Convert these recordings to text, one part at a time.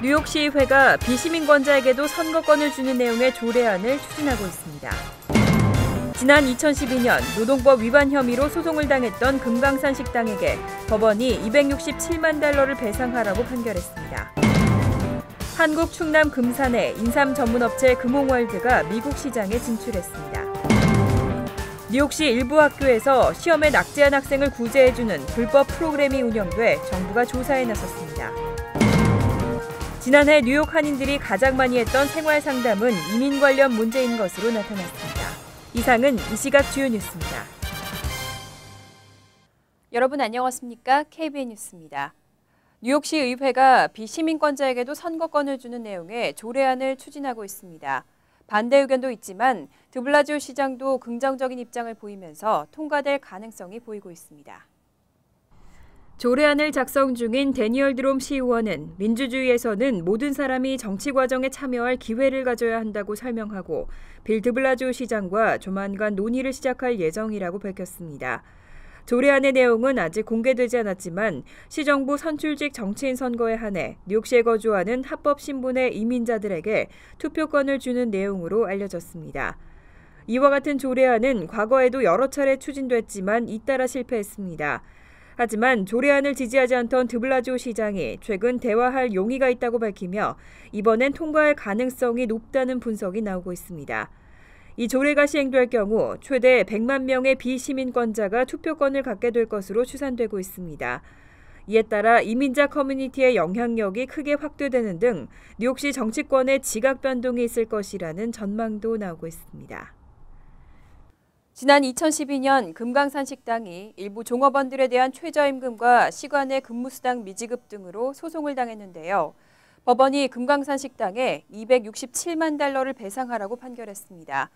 뉴욕시의회가 비시민권자에게도 선거권을 주는 내용의 조례안을 추진하고 있습니다. 지난 2012년 노동법 위반 혐의로 소송을 당했던 금강산 식당에게 법원이 $267만 배상하라고 판결했습니다. 한국 충남 금산의 인삼 전문업체 금홍월드가 미국 시장에 진출했습니다. 뉴욕시 일부 학교에서 시험에 낙제한 학생을 구제해주는 불법 프로그램이 운영돼 정부가 조사에 나섰습니다. 지난해 뉴욕 한인들이 가장 많이 했던 생활 상담은 이민 관련 문제인 것으로 나타났습니다. 이상은 이 시각 주요 뉴스입니다. 여러분 안녕하십니까? KBN 뉴스입니다. 뉴욕시 의회가 비시민권자에게도 선거권을 주는 내용의 조례안을 추진하고 있습니다. 반대 의견도 있지만 드블라지오 시장도 긍정적인 입장을 보이면서 통과될 가능성이 보이고 있습니다. 조례안을 작성 중인 데니얼 드롬 시의원은 민주주의에서는 모든 사람이 정치 과정에 참여할 기회를 가져야 한다고 설명하고 빌 드블라지오 시장과 조만간 논의를 시작할 예정이라고 밝혔습니다. 조례안의 내용은 아직 공개되지 않았지만 시정부 선출직 정치인 선거에 한해 뉴욕시에 거주하는 합법 신분의 이민자들에게 투표권을 주는 내용으로 알려졌습니다. 이와 같은 조례안은 과거에도 여러 차례 추진됐지만 잇따라 실패했습니다. 하지만 조례안을 지지하지 않던 드블라지오 시장이 최근 대화할 용의가 있다고 밝히며 이번엔 통과할 가능성이 높다는 분석이 나오고 있습니다. 이 조례가 시행될 경우 최대 100만 명의 비시민권자가 투표권을 갖게 될 것으로 추산되고 있습니다. 이에 따라 이민자 커뮤니티의 영향력이 크게 확대되는 등 뉴욕시 정치권에 지각 변동이 있을 것이라는 전망도 나오고 있습니다. 지난 2012년 금강산 식당이 일부 종업원들에 대한 최저임금과 시간의 근무수당 미지급 등으로 소송을 당했는데요. 법원이 금강산 식당에 $267만 배상하라고 판결했습니다.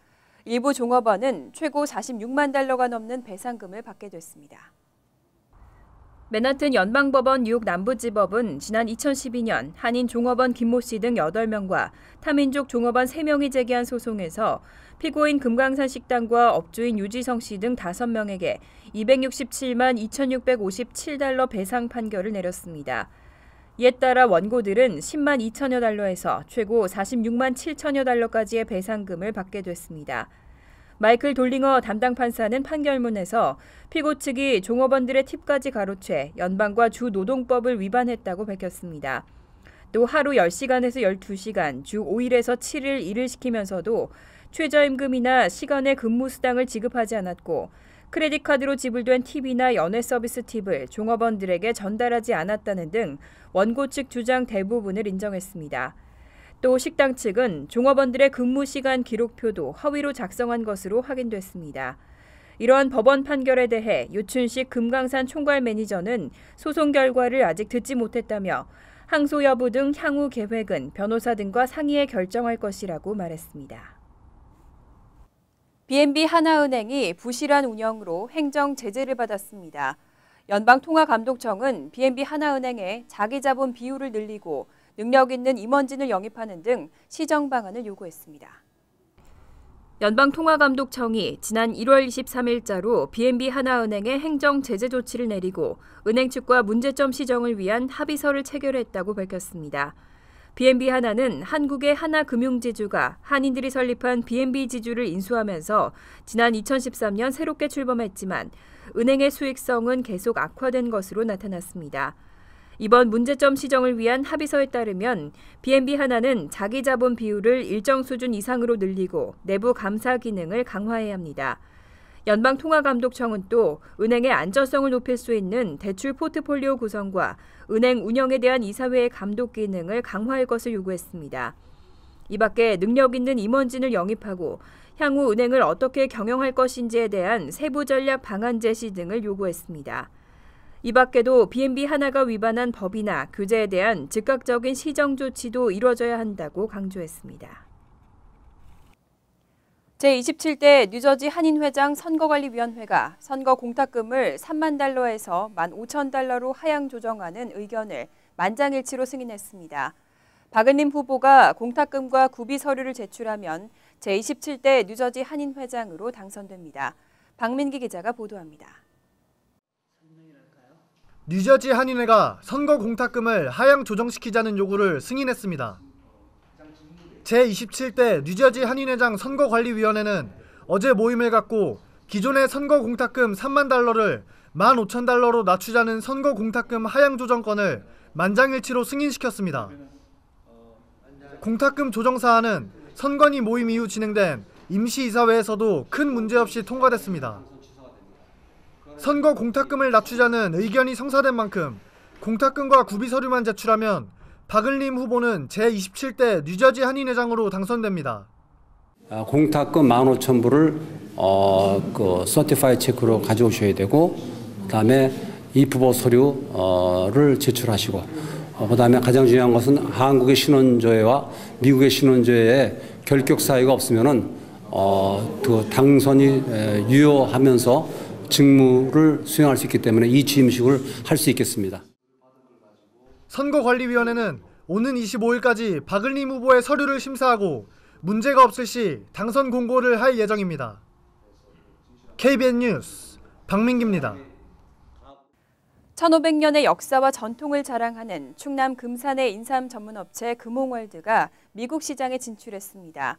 일부 종업원은 최고 $46만 넘는 배상금을 받게 됐습니다. 맨하튼 연방법원 뉴욕 남부지법은 지난 2012년 한인 종업원 김모 씨 등 8명과 타민족 종업원 3명이 제기한 소송에서 피고인 금강산 식당과 업주인 유지성 씨 등 5명에게 $267만 $2,657 배상 판결을 내렸습니다. 이에 따라 원고들은 $10만 2천여에서 최고 $46만 7천여까지의 배상금을 받게 됐습니다. 마이클 돌링어 담당 판사는 판결문에서 피고 측이 종업원들의 팁까지 가로채 연방과 주 노동법을 위반했다고 밝혔습니다. 또 하루 10시간에서 12시간, 주 5일에서 7일 일을 시키면서도 최저임금이나 시간의 근무수당을 지급하지 않았고 크레딧 카드로 지불된 팁이나 연회 서비스 팁을 종업원들에게 전달하지 않았다는 등 원고 측 주장 대부분을 인정했습니다. 또 식당 측은 종업원들의 근무 시간 기록표도 허위로 작성한 것으로 확인됐습니다. 이러한 법원 판결에 대해 유춘식 금강산 총괄 매니저는 소송 결과를 아직 듣지 못했다며 항소 여부 등 향후 계획은 변호사 등과 상의해 결정할 것이라고 말했습니다. BNB 하나은행이 부실한 운영으로 행정 제재를 받았습니다. 연방통화감독청은 BNB 하나은행에 자기자본 비율을 늘리고 능력 있는 임원진을 영입하는 등 시정 방안을 요구했습니다. 연방통화감독청이 지난 1월 23일자로 BNB 하나은행에 행정 제재 조치를 내리고 은행 측과 문제점 시정을 위한 합의서를 체결했다고 밝혔습니다. BNB 하나는 한국의 하나금융지주가 한인들이 설립한 BNB 지주를 인수하면서 지난 2013년 새롭게 출범했지만 은행의 수익성은 계속 악화된 것으로 나타났습니다. 이번 문제점 시정을 위한 합의서에 따르면 BNB 하나는 자기 자본 비율을 일정 수준 이상으로 늘리고 내부 감사 기능을 강화해야 합니다. 연방통화감독청은 또 은행의 안전성을 높일 수 있는 대출 포트폴리오 구성과 은행 운영에 대한 이사회의 감독 기능을 강화할 것을 요구했습니다. 이 밖에 능력 있는 임원진을 영입하고 향후 은행을 어떻게 경영할 것인지에 대한 세부 전략 방안 제시 등을 요구했습니다. 이 밖에도 BNB 하나가 위반한 법이나 규제에 대한 즉각적인 시정 조치도 이뤄져야 한다고 강조했습니다. 제27대 뉴저지 한인회장 선거관리위원회가 선거 공탁금을 $30,000에서 $15,000로 하향 조정하는 의견을 만장일치로 승인했습니다. 박은림 후보가 공탁금과 구비 서류를 제출하면 제27대 뉴저지 한인회장으로 당선됩니다. 박민기 기자가 보도합니다. 뉴저지 한인회가 선거 공탁금을 하향 조정시키자는 요구를 승인했습니다. 제27대 뉴저지 한인회장 선거관리위원회는 어제 모임을 갖고 기존의 선거 공탁금 3만 달러를 15,000달러로 낮추자는 선거 공탁금 하향 조정건을 만장일치로 승인시켰습니다. 공탁금 조정 사안은 선관위 모임 이후 진행된 임시이사회에서도 큰 문제 없이 통과됐습니다. 선거 공탁금을 낮추자는 의견이 성사된 만큼 공탁금과 구비 서류만 제출하면 박을림 후보는 제27대 뉴저지 한인회장으로 당선됩니다. 공탁금 15,000불을 서티파이 체크로 가져오셔야 되고, 그다음에 입후보 서류를 제출하시고, 그다음에 가장 중요한 것은 한국의 신원조회와 미국의 신원조회에 결격 사유가 없으면은 그 당선이 유효하면서 직무를 수행할 수 있기 때문에 이 취임식을 할 수 있겠습니다. 선거관리위원회는 오는 25일까지 박을림 후보의 서류를 심사하고 문제가 없을 시 당선 공고를 할 예정입니다. KBN 뉴스 박민기입니다. 1500년의 역사와 전통을 자랑하는 충남 금산의 인삼 전문업체 금홍월드가 미국 시장에 진출했습니다.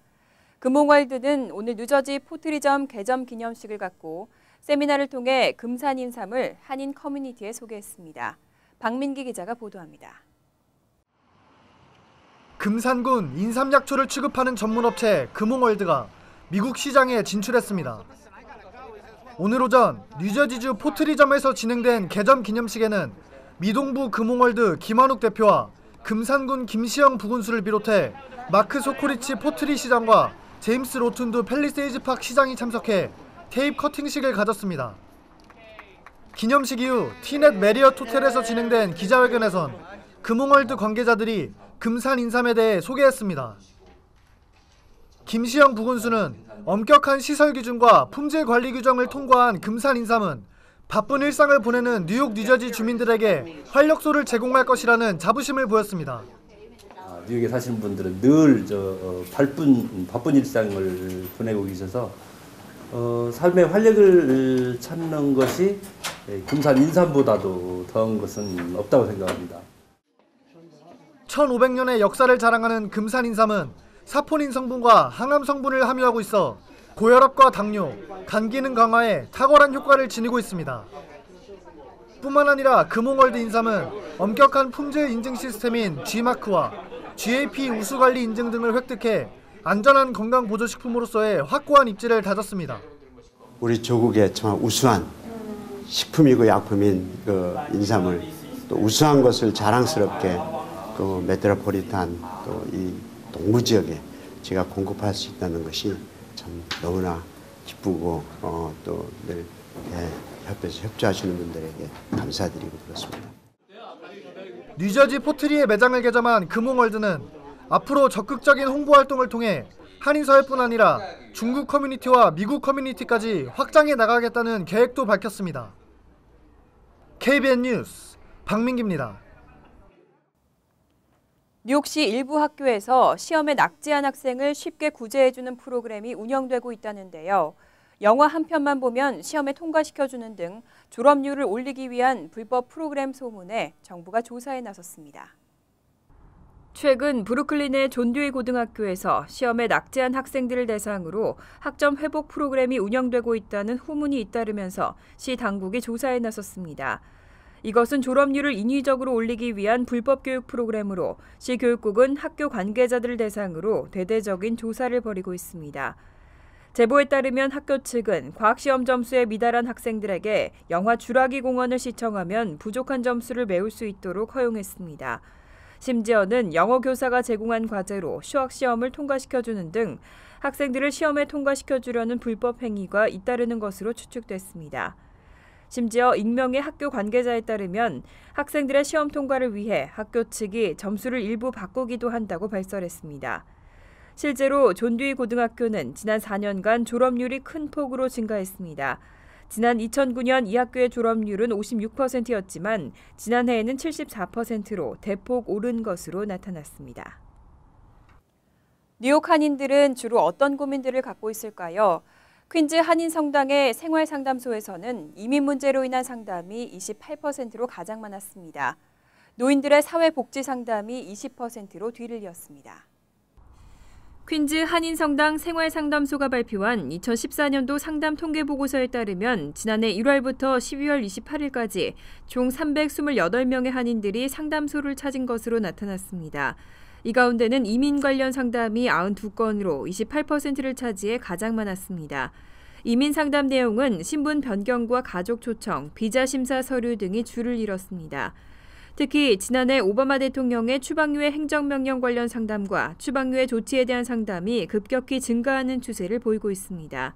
금홍월드는 오늘 뉴저지 포트리점 개점 기념식을 갖고 세미나를 통해 금산 인삼을 한인 커뮤니티에 소개했습니다. 박민기 기자가 보도합니다. 금산군 인삼약초를 취급하는 전문업체 금홍월드가 미국 시장에 진출했습니다. 오늘 오전 뉴저지주 포트리점에서 진행된 개점 기념식에는 미동부 금홍월드 김한욱 대표와 금산군 김시영 부군수를 비롯해 마크 소코리치 포트리 시장과 제임스 로툰드 팰리세이즈 팍 시장이 참석해 테이프 커팅식을 가졌습니다. 기념식 이후 티넷 메리엇 호텔에서 진행된 기자회견에선 금홍월드 관계자들이 금산 인삼에 대해 소개했습니다. 김시영 부군수는 엄격한 시설 기준과 품질 관리 규정을 통과한 금산 인삼은 바쁜 일상을 보내는 뉴욕, 뉴저지 주민들에게 활력소를 제공할 것이라는 자부심을 보였습니다. 뉴욕에 사시는 분들은 늘 바쁜 일상을 보내고 계셔서 삶의 활력을 찾는 것이 금산 인삼보다도 더한 것은 없다고 생각합니다. 1500년의 역사를 자랑하는 금산 인삼은 사포닌 성분과 항암 성분을 함유하고 있어 고혈압과 당뇨, 간 기능 강화에 탁월한 효과를 지니고 있습니다. 뿐만 아니라 금홍월드 인삼은 엄격한 품질 인증 시스템인 G마크와 GAP 우수관리 인증 등을 획득해 안전한 건강보조식품으로서의 확고한 입지를 다졌습니다. 우리 조국의 정말 우수한 식품이고 약품인 그 인삼을 또 우수한 것을 자랑스럽게 그 메트로폴리탄 또 이 동부 지역에 제가 공급할 수 있다는 것이 참 너무나 기쁘고 또 늘 협회에서 협조하시는 분들에게 감사드리고 그렇습니다. 뉴저지 포트리에 매장을 개점한 금홍월드는 앞으로 적극적인 홍보 활동을 통해 한인 사회뿐 아니라 중국 커뮤니티와 미국 커뮤니티까지 확장해 나가겠다는 계획도 밝혔습니다. KBN 뉴스 박민기입니다. 뉴욕시 일부 학교에서 시험에 낙제한 학생을 쉽게 구제해주는 프로그램이 운영되고 있다는데요. 영화 한 편만 보면 시험에 통과시켜주는 등 졸업률을 올리기 위한 불법 프로그램 소문에 정부가 조사에 나섰습니다. 최근 브루클린의 존 듀이 고등학교에서 시험에 낙제한 학생들을 대상으로 학점 회복 프로그램이 운영되고 있다는 후문이 잇따르면서 시 당국이 조사에 나섰습니다. 이것은 졸업률을 인위적으로 올리기 위한 불법 교육 프로그램으로 시 교육국은 학교 관계자들을 대상으로 대대적인 조사를 벌이고 있습니다. 제보에 따르면 학교 측은 과학시험 점수에 미달한 학생들에게 영화 주라기 공원을 시청하면 부족한 점수를 메울 수 있도록 허용했습니다. 심지어는 영어 교사가 제공한 과제로 수학시험을 통과시켜주는 등 학생들을 시험에 통과시켜주려는 불법 행위가 잇따르는 것으로 추측됐습니다. 심지어 익명의 학교 관계자에 따르면 학생들의 시험 통과를 위해 학교 측이 점수를 일부 바꾸기도 한다고 발설했습니다. 실제로 존 듀이 고등학교는 지난 4년간 졸업률이 큰 폭으로 증가했습니다. 지난 2009년 이 학교의 졸업률은 56%였지만 지난해에는 74%로 대폭 오른 것으로 나타났습니다. 뉴욕 한인들은 주로 어떤 고민들을 갖고 있을까요? 퀸즈 한인성당의 생활상담소에서는 이민 문제로 인한 상담이 28%로 가장 많았습니다. 노인들의 사회복지 상담이 20%로 뒤를 이었습니다. 퀸즈 한인성당 생활상담소가 발표한 2014년도 상담 통계보고서에 따르면 지난해 1월부터 12월 28일까지 총 328명의 한인들이 상담소를 찾은 것으로 나타났습니다. 이 가운데는 이민 관련 상담이 92건으로 28%를 차지해 가장 많았습니다. 이민 상담 내용은 신분 변경과 가족 초청, 비자 심사 서류 등이 줄을 이뤘습니다. 특히 지난해 오바마 대통령의 추방유예 행정명령 관련 상담과 추방유예 조치에 대한 상담이 급격히 증가하는 추세를 보이고 있습니다.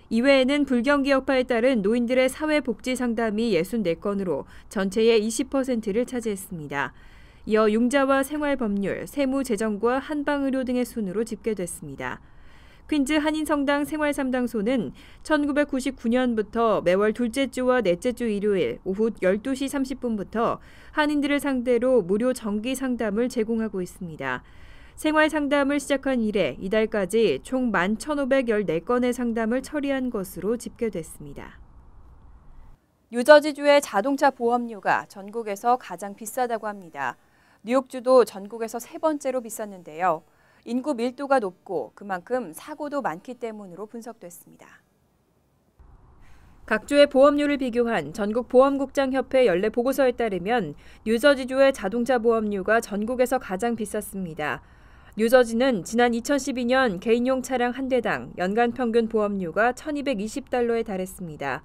이외에는 불경기여파에 따른 노인들의 사회복지 상담이 64건으로 전체의 20%를 차지했습니다. 이어 융자와 생활법률, 세무재정과 한방의료 등의 순으로 집계됐습니다. 퀸즈 한인성당 생활상담소는 1999년부터 매월 둘째 주와 넷째 주 일요일 오후 12시 30분부터 한인들을 상대로 무료 정기 상담을 제공하고 있습니다. 생활상담을 시작한 이래 이달까지 총 11,514건의 상담을 처리한 것으로 집계됐습니다. 뉴저지주의 자동차 보험료가 전국에서 가장 비싸다고 합니다. 뉴욕주도 전국에서 세 번째로 비쌌는데요. 인구 밀도가 높고 그만큼 사고도 많기 때문으로 분석됐습니다. 각 주의 보험료를 비교한 전국보험국장협회 연례 보고서에 따르면 뉴저지주의 자동차 보험료가 전국에서 가장 비쌌습니다. 뉴저지는 지난 2012년 개인용 차량 한 대당 연간 평균 보험료가 $1,220에 달했습니다.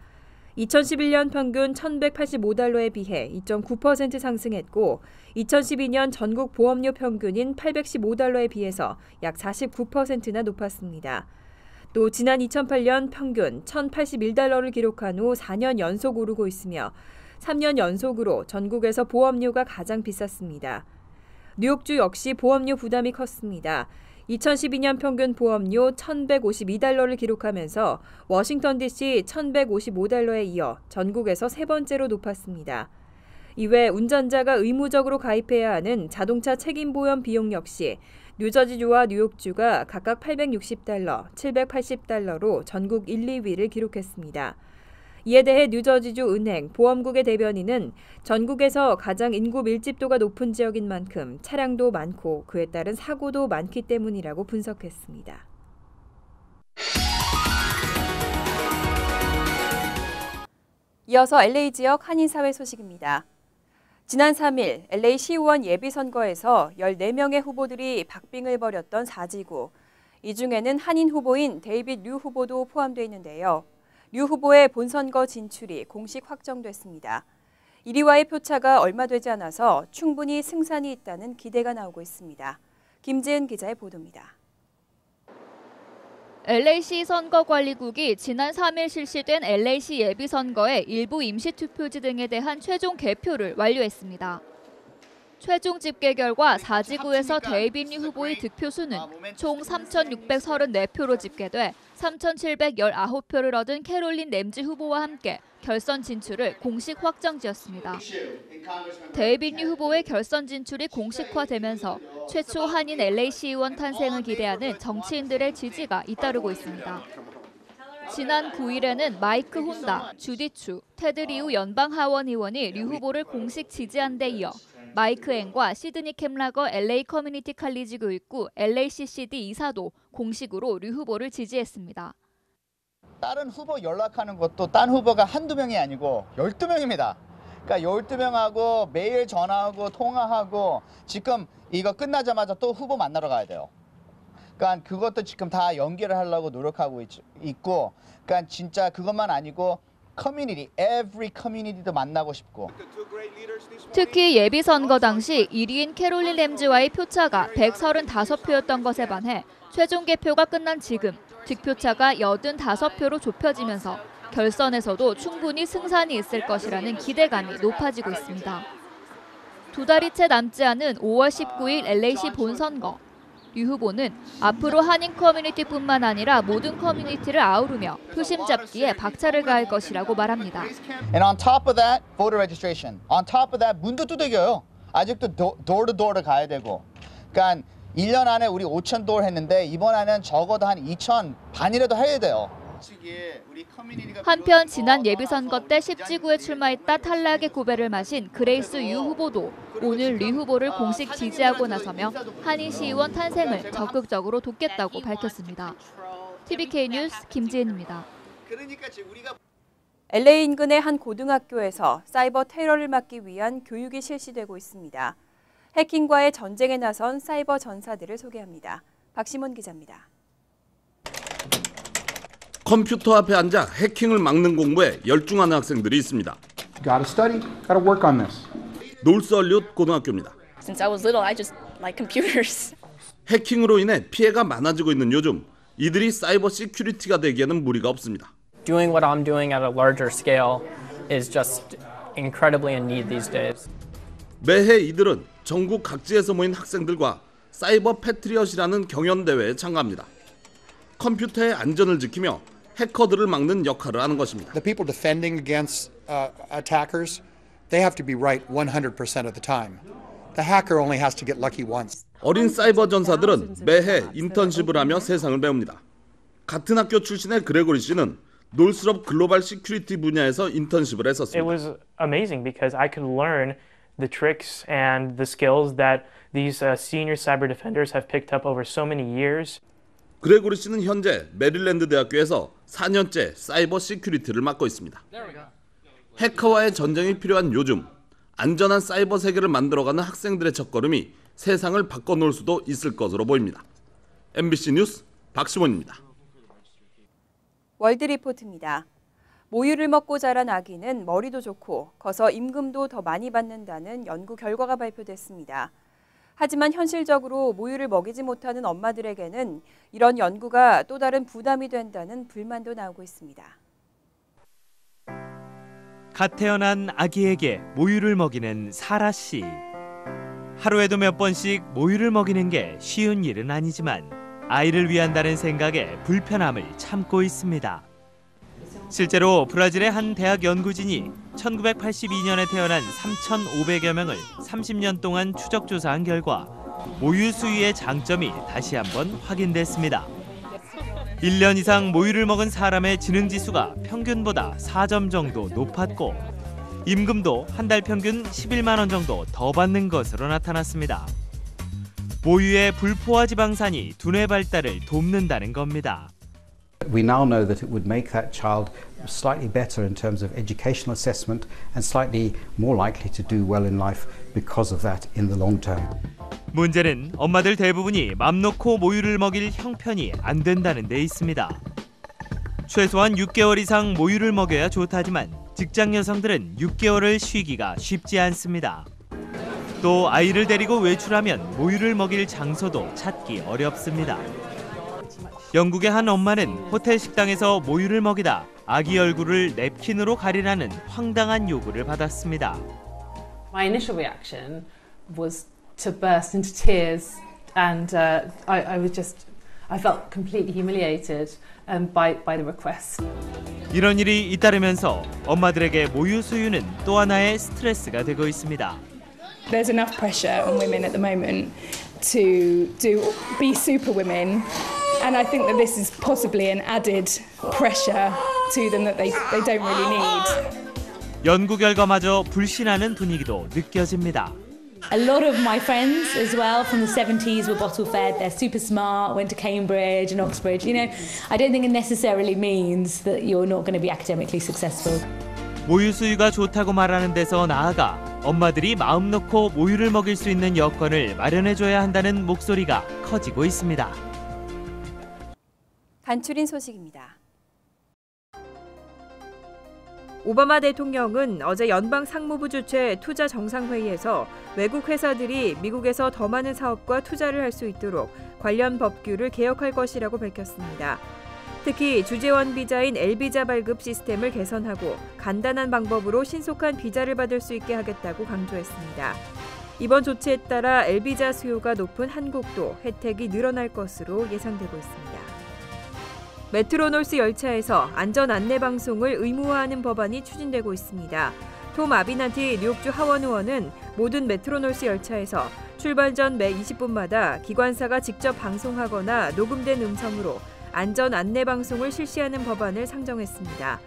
2011년 평균 $1,185에 비해 2.9% 상승했고 2012년 전국 보험료 평균인 $815에 비해서 약 49%나 높았습니다. 또 지난 2008년 평균 $1,081를 기록한 후 4년 연속 오르고 있으며 3년 연속으로 전국에서 보험료가 가장 비쌌습니다. 뉴욕주 역시 보험료 부담이 컸습니다. 2012년 평균 보험료 $1,152를 기록하면서 워싱턴 DC $1,155에 이어 전국에서 세 번째로 높았습니다. 이외 운전자가 의무적으로 가입해야 하는 자동차 책임보험 비용 역시 뉴저지주와 뉴욕주가 각각 $860, $780로 전국 1, 2위를 기록했습니다. 이에 대해 뉴저지주 은행 보험국의 대변인은 전국에서 가장 인구 밀집도가 높은 지역인 만큼 차량도 많고 그에 따른 사고도 많기 때문이라고 분석했습니다. 이어서 LA 지역 한인사회 소식입니다. 지난 3일 LA 시의원 예비선거에서 14명의 후보들이 박빙을 벌였던 4지구. 이 중에는 한인 후보인 데이빗 류 후보도 포함되어 있는데요. 류 후보의 본선거 진출이 공식 확정됐습니다. 1위와의 표차가 얼마 되지 않아서 충분히 승산이 있다는 기대가 나오고 있습니다. 김지은 기자의 보도입니다. LA시 선거관리국이 지난 3일 실시된 LA시 예비선거의 일부 임시투표지 등에 대한 최종 개표를 완료했습니다. 최종 집계 결과 4지구에서 데이빗 류 후보의 득표수는 총 3,634표로 집계돼 3,719표를 얻은 캐롤린 램지 후보와 함께 결선 진출을 공식 확정지었습니다. 데이빗 류 후보의 결선 진출이 공식화되면서 최초 한인 LA 시의원 탄생을 기대하는 정치인들의 지지가 잇따르고 있습니다. 지난 9일에는 마이크 혼다, 주디 추, 테드 리우 연방 하원 의원이 류 후보를 공식 지지한 데 이어 마이크 앵과 시드니 캠라거 LA 커뮤니티 칼리지 교육부 LACCD 이사도 공식으로 류 후보를 지지했습니다. 다른 후보 연락하는 것도 딴 후보가 한두 명이 아니고 12명입니다. 그러니까 12명하고 매일 전화하고 통화하고 지금 이거 끝나자마자 또 후보 만나러 가야 돼요. 그러니까 그것도 지금 다 연결을 하려고 노력하고 있고 그러니까 진짜 그것만 아니고 커뮤니티, every 커뮤니티도 만나고 싶고. 특히 예비선거 당시 1위인 캐롤린 램지와의 표차가 135표였던 것에 반해 최종 개표가 끝난 지금 득표차가 85표로 좁혀지면서 결선에서도 충분히 승산이 있을 것이라는 기대감이 높아지고 있습니다. 두 달이 채 남지 않은 5월 19일 LA시 본선거. 류 후보는 앞으로 한인 커뮤니티뿐만 아니라 모든 커뮤니티를 아우르며 표심 잡기에 박차를 가할 것이라고 말합니다. And on top of that, voter registration. On top of that, 문도 두들겨요. 아직도 door to door를 가야 되고. 그러니까 1년 안에 우리 5,000 door 했는데 이번 안에는 적어도 한 2,000 반이라도 해야 돼요. 한편 지난 예비선거 때 10지구에 출마했다 탈락의 고배를 마신 그레이스 유 후보도 오늘 리 후보를 공식 지지하고 나서며 한인 시의원 탄생을 적극적으로 돕겠다고 밝혔습니다. TVK 뉴스 김지은입니다. LA 인근의 한 고등학교에서 사이버 테러를 막기 위한 교육이 실시되고 있습니다. 해킹과의 전쟁에 나선 사이버 전사들을 소개합니다. 박시몬 기자입니다. 컴퓨터 앞에 앉아 해킹을 막는 공부에 열중하는 학생들이 있습니다. Gotta study, gotta work on this. 놀스얼리웃 고등학교입니다. Since I was little, I just like computers. 해킹으로 인해 피해가 많아지고 있는 요즘 이들이 사이버 시큐리티가 되기에는 무리가 없습니다. Doing what I'm doing at a larger scale is just incredibly in need these days. 매해 이들은 전국 각지에서 모인 학생들과 사이버 패트리엇이라는 경연대회에 참가합니다. 컴퓨터의 안전을 지키며 해커들을 막는 역할을 하는 것입니다. The people defending against attackers, they have to be right 100% of the time. The hacker only has to get lucky once. 어린 사이버 전사들은 매해 인턴십을 하며 세상을 배웁니다. 같은 학교 출신의 그레고리 씨는 놀스럽 글로벌 시큐리티 분야에서 인턴십을 했었습니다. It was amazing because I could learn the tricks and the skills that these senior cyber defenders have picked up over so many years. 그레고리 씨는 현재 메릴랜드 대학교에서 4년째 사이버 시큐리티를 맡고 있습니다. 해커와의 전쟁이 필요한 요즘 안전한 사이버 세계를 만들어가는 학생들의 첫걸음이 세상을 바꿔놓을 수도 있을 것으로 보입니다. MBC 뉴스 박시몬입니다. 월드리포트입니다. 모유를 먹고 자란 아기는 머리도 좋고 커서 임금도 더 많이 받는다는 연구 결과가 발표됐습니다. 하지만 현실적으로 모유를 먹이지 못하는 엄마들에게는 이런 연구가 또 다른 부담이 된다는 불만도 나오고 있습니다. 갓 태어난 아기에게 모유를 먹이는 사라 씨. 하루에도 몇 번씩 모유를 먹이는 게 쉬운 일은 아니지만 아이를 위한다는 생각에 불편함을 참고 있습니다. 실제로 브라질의 한 대학 연구진이 1982년에 태어난 3,500여 명을 30년 동안 추적 조사한 결과 모유 수유의 장점이 다시 한번 확인됐습니다. 1년 이상 모유를 먹은 사람의 지능지수가 평균보다 4점 정도 높았고 임금도 한 달 평균 11만 원 정도 더 받는 것으로 나타났습니다. 모유의 불포화 지방산이 두뇌 발달을 돕는다는 겁니다. We now know that it would make that child slightly better in terms of educational assessment and slightly more likely to do well in life because of that in the long term. 문제는 엄마들 대부분이 맘 놓고 모유를 먹일 형편이 안 된다는 데 있습니다. 최소한 6개월 이상 모유를 먹여야 좋다지만 직장 여성들은 6개월을 쉬기가 쉽지 않습니다. 또 아이를 데리고 외출하면 모유를 먹일 장소도 찾기 어렵습니다. 영국의 한 엄마는 호텔 식당에서 모유를 먹이다 아기 얼굴을 냅킨으로 가리라는 황당한 요구를 받았습니다. My initial reaction was to burst into tears, and I felt completely humiliated by the request. 이런 일이 잇따르면서 엄마들에게 모유 수유는 또 하나의 스트레스가 되고 있습니다. There's enough pressure on women at the moment to be super women. And I think that this is possibly an added pressure to them that they don't really need. 연구 결과마저 불신하는 분위기도 느껴집니다. A lot of my friends as well from the 70s were bottle fed. They're super smart, went to Cambridge and Oxbridge. You know, I don't think it necessarily means that you're not going to be academically successful. 모유 수유가 좋다고 말하는 데서 나아가 엄마들이 마음 놓고 모유를 먹일 수 있는 여건을 마련해줘야 한다는 목소리가 커지고 있습니다. 간추린 소식입니다. 오바마 대통령은 어제 연방 상무부 주최 투자 정상회의에서 외국 회사들이 미국에서 더 많은 사업과 투자를 할 수 있도록 관련 법규를 개혁할 것이라고 밝혔습니다. 특히 주재원 비자인 L비자 발급 시스템을 개선하고 간단한 방법으로 신속한 비자를 받을 수 있게 하겠다고 강조했습니다. 이번 조치에 따라 L비자 수요가 높은 한국도 혜택이 늘어날 것으로 예상되고 있습니다. 메트로놀스 열차에서 안전 안내 방송을 의무화하는 법안이 추진되고 있습니다. 톰 아비나티 뉴욕주 하원 의원은 모든 메트로놀스 열차에서 출발 전 매 20분마다 기관사가 직접 방송하거나 녹음된 음성으로 안전 안내 방송을 실시하는 법안을 상정했습니다.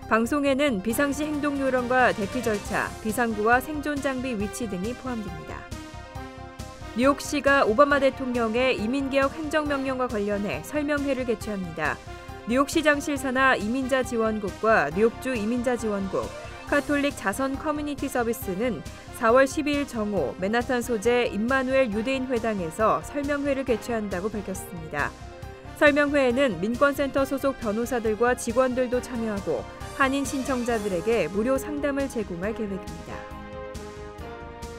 방송에는 비상시 행동 요령과 대피 절차, 비상구와 생존 장비 위치 등이 포함됩니다. 뉴욕시가 오바마 대통령의 이민개혁 행정명령과 관련해 설명회를 개최합니다. 뉴욕시장실 산하 이민자 지원국과 뉴욕주 이민자 지원국, 카톨릭 자선 커뮤니티 서비스는 4월 12일 정오 맨하탄 소재 임마누엘 유대인 회당에서 설명회를 개최한다고 밝혔습니다. 설명회에는 민권센터 소속 변호사들과 직원들도 참여하고 한인 신청자들에게 무료 상담을 제공할 계획입니다.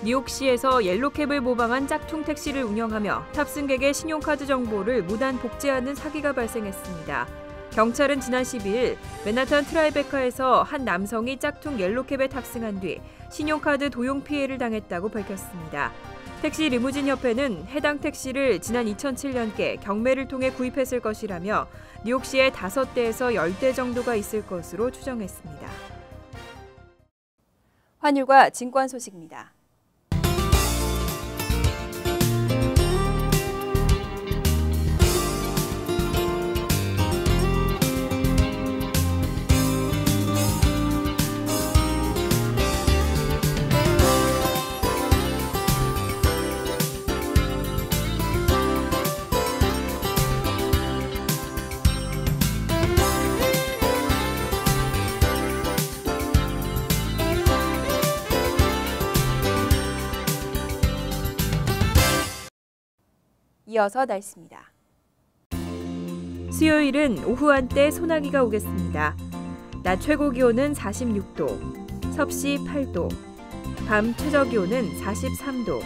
뉴욕시에서 옐로캡을 모방한 짝퉁 택시를 운영하며 탑승객의 신용카드 정보를 무단 복제하는 사기가 발생했습니다. 경찰은 지난 12일 맨하탄 트라이베카에서 한 남성이 짝퉁 옐로캡에 탑승한 뒤 신용카드 도용 피해를 당했다고 밝혔습니다. 택시 리무진 협회는 해당 택시를 지난 2007년께 경매를 통해 구입했을 것이라며 뉴욕시에 5대에서 10대 정도가 있을 것으로 추정했습니다. 환율과 증권 소식입니다. 이어서 날씨입니다. 수요일은 오후 한때 소나기가 오겠습니다. 낮 최고 기온은 46도, 섭씨 8도, 밤 최저 기온은 43도,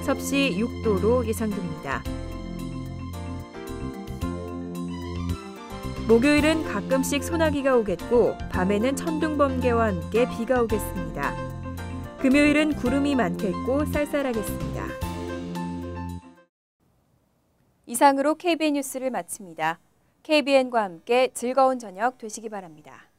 섭씨 6도로 예상됩니다. 목요일은 가끔씩 소나기가 오겠고 밤에는 천둥 번개와 함께 비가 오겠습니다. 금요일은 구름이 많겠고 쌀쌀하겠습니다. 이상으로 KBN 뉴스를 마칩니다. KBN과 함께 즐거운 저녁 되시기 바랍니다.